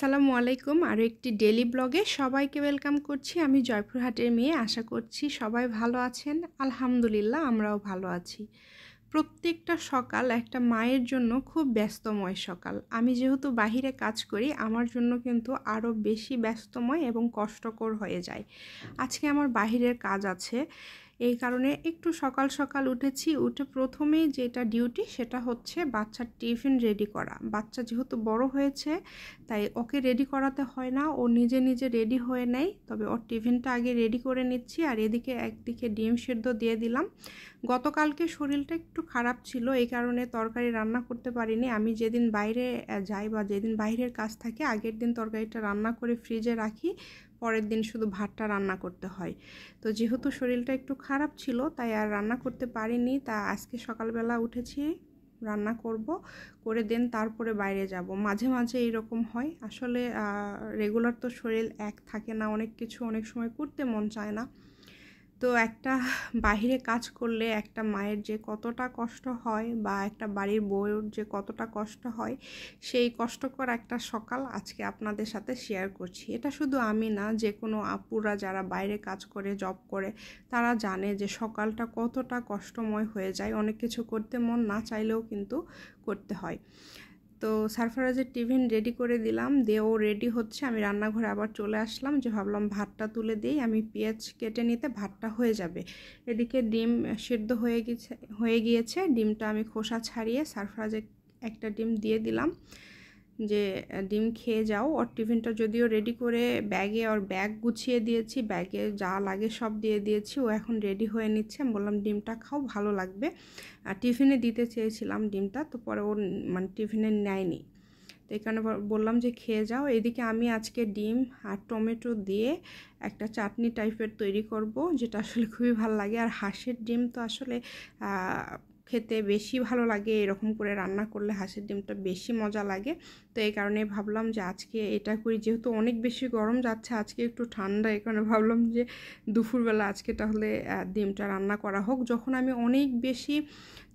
আসসালামু আলাইকুম। আরও একটি ডেইলি ব্লগে সবাইকে ওয়েলকাম করছি। আমি জয়পুরহাটের মেয়ে, আশা করছি সবাই ভালো আছেন। আলহামদুলিল্লাহ, আমরাও ভালো আছি। প্রত্যেকটা সকাল একটা মায়ের জন্য খুব ব্যস্তময় সকাল। আমি যেহেতু বাহিরে কাজ করি, আমার জন্য কিন্তু আরও বেশি ব্যস্তময় এবং কষ্টকর হয়ে যায়। আজকে আমার বাহিরের কাজ আছে, এই কারণে একটু সকাল সকাল উঠেছি। উঠে প্রথমেই যেটা ডিউটি সেটা হচ্ছে বাচ্চার টিফিন রেডি করা। বাচ্চা যেহেতু বড় হয়েছে, তাই ওকে রেডি করাতে হয় না, ও নিজে নিজে রেডি হয়ে নেয়। তবে ওর টিফিনটা আগে রেডি করে নিচ্ছি, আর এদিকে একদিকে ডিম সেদ্ধ দিয়ে দিলাম। গতকালকে শরীরটা একটু খারাপ ছিল, এই কারণে তরকারি রান্না করতে পারিনি। আমি যেদিন বাইরে যাই বা যেদিন বাইরের কাজ থাকে, আগের দিন তরকারিটা রান্না করে ফ্রিজে রাখি, পরের দিন শুধু ভাতটা রান্না করতে হয়। তো যেহেতু শরীরটা একটু খারাপ ছিল, তাই আর রান্না করতে পারিনি। তা আজকে সকালবেলা উঠেছি, রান্না করব, করে দেন তারপরে বাইরে যাব। মাঝে মাঝে এরকম হয়, আসলে রেগুলার তো শরীর এক থাকে না, অনেক কিছু অনেক সময় করতে মন চায় না। তো একটা বাহিরে কাজ করলে একটা মায়ের যে কতটা কষ্ট হয় বা একটা বাড়ির বউয়ের যে কতটা কষ্ট হয়, সেই কষ্টকর একটা সকাল আজকে আপনাদের সাথে শেয়ার করছি। এটা শুধু আমি না, যে কোনো আপুরা যারা বাইরে কাজ করে, জব করে, তারা জানে যে সকালটা কতটা কষ্টময় হয়ে যায়। অনেক কিছু করতে মন না চাইলেও কিন্তু করতে হয়। তো সারফারাজের টিফিন রেডি করে দিলাম, দিয়ে ও রেডি হচ্ছে। আমি রান্নাঘরে আবার চলে আসলাম, যে ভাবলাম ভাতটা তুলে দিই, আমি পেঁয়াজ কেটে নিতে ভাতটা হয়ে যাবে। এদিকে ডিম সিদ্ধ হয়ে গিয়েছে। ডিমটা আমি খোসা ছাড়িয়ে সারফারাজে একটা ডিম দিয়ে দিলাম, যে ডিম খেয়ে যাও। ওর টিফিনটা যদিও রেডি করে ব্যাগে, ওর ব্যাগ গুছিয়ে দিয়েছি, ব্যাগে যা লাগে সব দিয়ে দিয়েছি। ও এখন রেডি হয়ে নিচ্ছে। আমি বললাম ডিমটা খাও, ভালো লাগবে। আর টিফিনে দিতে চেয়েছিলাম ডিমটা, তো পরে ওর মানে টিফিনে নেয়নি, তো এই কারণে বললাম যে খেয়ে যাও। এদিকে আমি আজকে ডিম আর টমেটো দিয়ে একটা চাটনি টাইপের তৈরি করব, যেটা আসলে খুবই ভালো লাগে। আর হাঁসের ডিম তো আসলে খেতে বেশি ভালো লাগে, এরকম করে রান্না করলে হাঁসের ডিমটা বেশি মজা লাগে। তো এই কারণে ভাবলাম যে আজকে এটা করি, যেহেতু অনেক বেশি গরম যাচ্ছে, আজকে একটু ঠান্ডা, এই কারণে ভাবলাম যে দুপুরবেলা আজকে তাহলে ডিমটা রান্না করা হোক। যখন আমি অনেক বেশি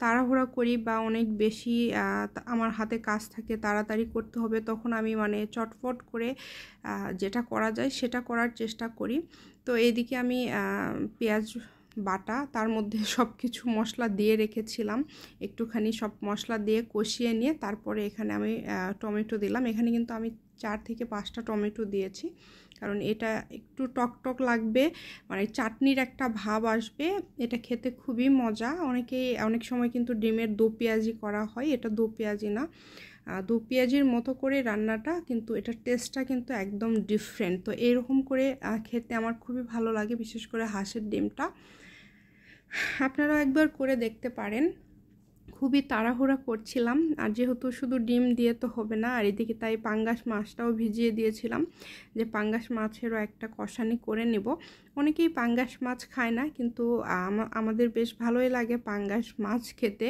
তাড়াহুড়া করি বা অনেক বেশি আমার হাতে কাজ থাকে, তাড়াতাড়ি করতে হবে, তখন আমি মানে চটপট করে যেটা করা যায় সেটা করার চেষ্টা করি। তো এইদিকে আমি পেঁয়াজ বাটা, তার মধ্যে সব কিছু মশলা দিয়ে রেখেছিলাম, একটুখানি সব মশলা দিয়ে কষিয়ে নিয়ে তারপরে এখানে আমি টমেটো দিলাম। এখানে কিন্তু আমি 4 থেকে 5টা টমেটো দিয়েছি, কারণ এটা একটু টক টক লাগবে, মানে চাটনির একটা ভাব আসবে। এটা খেতে খুবই মজা। অনেক সময় কিন্তু ডিমের দো পেঁয়াজি করা হয়, এটা দো পেঁয়াজি না, দো পেঁয়াজির মতো করে রান্নাটা, কিন্তু এটার টেস্টটা কিন্তু একদম ডিফারেন্ট। তো এরকম করে খেতে আমার খুবই ভালো লাগে, বিশেষ করে হাঁসের ডিমটা। আপনারাও একবার করে দেখতে পারেন। খুবই তাড়াহুড়া করছিলাম, আর যেহেতু শুধু ডিম দিয়ে তো হবে না, আর এদিকে তাই পাঙ্গাস মাছটাও ভিজিয়ে দিয়েছিলাম, যে পাঙ্গাস মাছেরও একটা কষানি করে নেব। অনেকেই পাঙ্গাস মাছ খায় না, কিন্তু আমাদের বেশ ভালোই লাগে পাঙ্গাস মাছ খেতে।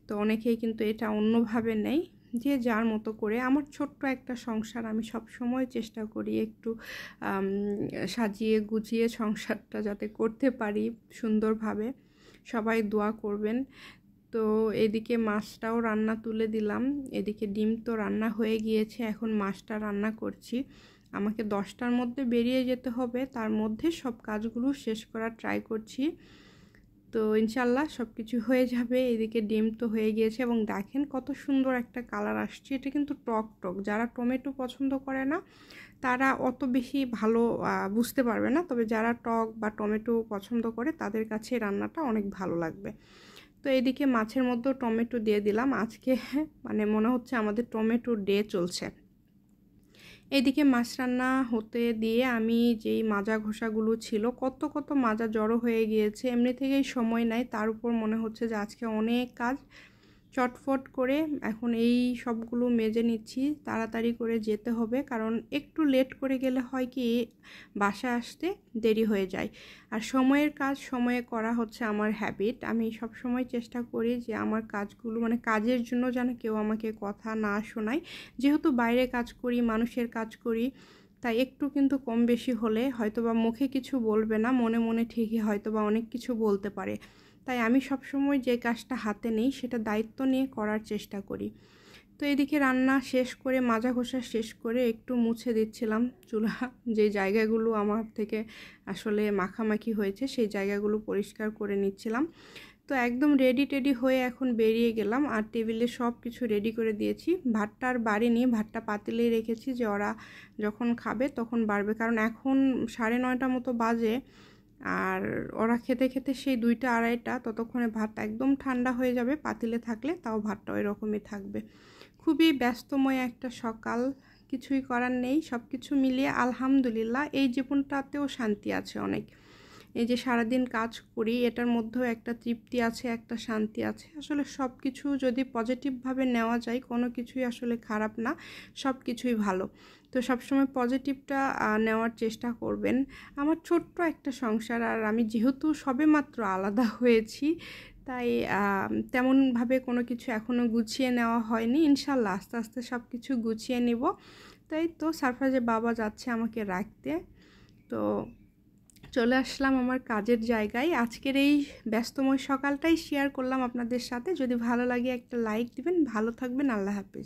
তো অনেকেই কিন্তু এটা অন্যভাবে নেয়, যে যার মতো করে। আমার ছোট্ট একটা সংসার, আমি সব সময় চেষ্টা করি একটু সাজিয়ে গুছিয়ে সংসারটা যাতে করতে পারি সুন্দরভাবে। সবাই দোয়া করবেন। তো এদিকে মাছটাও রান্না তুলে দিলাম, এদিকে ডিম তো রান্না হয়ে গিয়েছে, এখন মাছটা রান্না করছি। আমাকে 10টার মধ্যে বেরিয়ে যেতে হবে, তার মধ্যে সব কাজগুলো শেষ করার ট্রাই করছি। তো ইনশাল্লাহ সব কিছু হয়ে যাবে। এদিকে ডিম তো হয়ে গিয়েছে, এবং দেখেন কত সুন্দর একটা কালার আসছে। এটা কিন্তু টক টক, যারা টমেটো পছন্দ করে না তারা অত বেশি ভালো বুঝতে পারবে না, তবে যারা টক বা টমেটো পছন্দ করে তাদের কাছে রান্নাটা অনেক ভালো লাগবে। তো এদিকে মাছের মধ্যেও টমেটো দিয়ে দিলাম। আজকে মানে মনে হচ্ছে আমাদের টমেটো ডে চলছে। এদিকে মাছ রান্না হতে দিয়ে আমি যেই মাজা ঘষাগুলো ছিল, কত কত মাজা জড়ো হয়ে গিয়েছে, এমনি থেকেই সময় নাই, তার উপর মনে হচ্ছে যে আজকে অনেক কাজ। চটফট করে এখন এই সবগুলো মেজে নিচ্ছি, তাড়াতাড়ি করে যেতে হবে, কারণ একটু লেট করে গেলে হয় কি বাসায় আসতে দেরি হয়ে যায়। আর সময়ের কাজ সময়ে করা হচ্ছে আমার হ্যাবিট। আমি সব সময় চেষ্টা করি যে আমার কাজগুলো, মানে কাজের জন্য যেন কেউ আমাকে কথা না শোনায়। যেহেতু বাইরে কাজ করি, মানুষের কাজ করি, তাই একটু কিন্তু কম বেশি হলে হয়তোবা মুখে কিছু বলবে না, মনে মনে ঠিকই হয়তোবা অনেক কিছু বলতে পারে। তাই আমি সবসময় যে কাজটা হাতে নেই সেটা দায়িত্ব নিয়ে করার চেষ্টা করি। তো এদিকে রান্না শেষ করে মাজা ঘষা শেষ করে একটু মুছে দিচ্ছিলাম চুলা, যে জায়গাগুলো আমার থেকে আসলে মাখামাখি হয়েছে সেই জায়গাগুলো পরিষ্কার করে নিচ্ছিলাম। তো একদম রেডি হয়ে এখন বেরিয়ে গেলাম, আর টেবিলে সব কিছু রেডি করে দিয়েছি। ভাতটা আর বাড়িনি, ভাতটা পাতিলেই রেখেছি যে ওরা যখন খাবে তখন বাড়বে, কারণ এখন 9:30 মতো বাজে, আর ওরা খেতে খেতে সেই 2টা 2:30, ততক্ষণে ভাতটা একদম ঠান্ডা হয়ে যাবে। পাতিলে থাকলে তাও ভাতটা ওই রকমই থাকবে। খুবই ব্যস্তময় একটা সকাল, কিছুই করার নেই। সব কিছু মিলিয়ে আলহামদুলিল্লাহ এই জীবনটাতেও শান্তি আছে অনেক। এই যে সারাদিন কাজ করি, এটার মধ্যেও একটা তৃপ্তি আছে, একটা শান্তি আছে। আসলে সব কিছু যদি পজিটিভভাবে নেওয়া যায়, কোনো কিছুই আসলে খারাপ না, সব কিছুই ভালো। তো সবসময় পজিটিভটা নেওয়ার চেষ্টা করবেন। আমার ছোট্ট একটা সংসার, আর আমি যেহেতু সবেমাত্র আলাদা হয়েছি, তাই তেমনভাবে কোনো কিছু এখনও গুছিয়ে নেওয়া হয়নি। ইনশাল্লাহ আস্তে আস্তে সব কিছু গুছিয়ে নেব। তাই তো সারফরাজের বাবা যাচ্ছে আমাকে রাখতে, তো চলে আসলাম আমার কাজের জায়গায়। আজকের এই ব্যস্তময় সকালটাই শেয়ার করলাম আপনাদের সাথে। যদি ভালো লাগে একটা লাইক দিবেন। ভালো থাকবেন। আল্লাহ হাফেজ।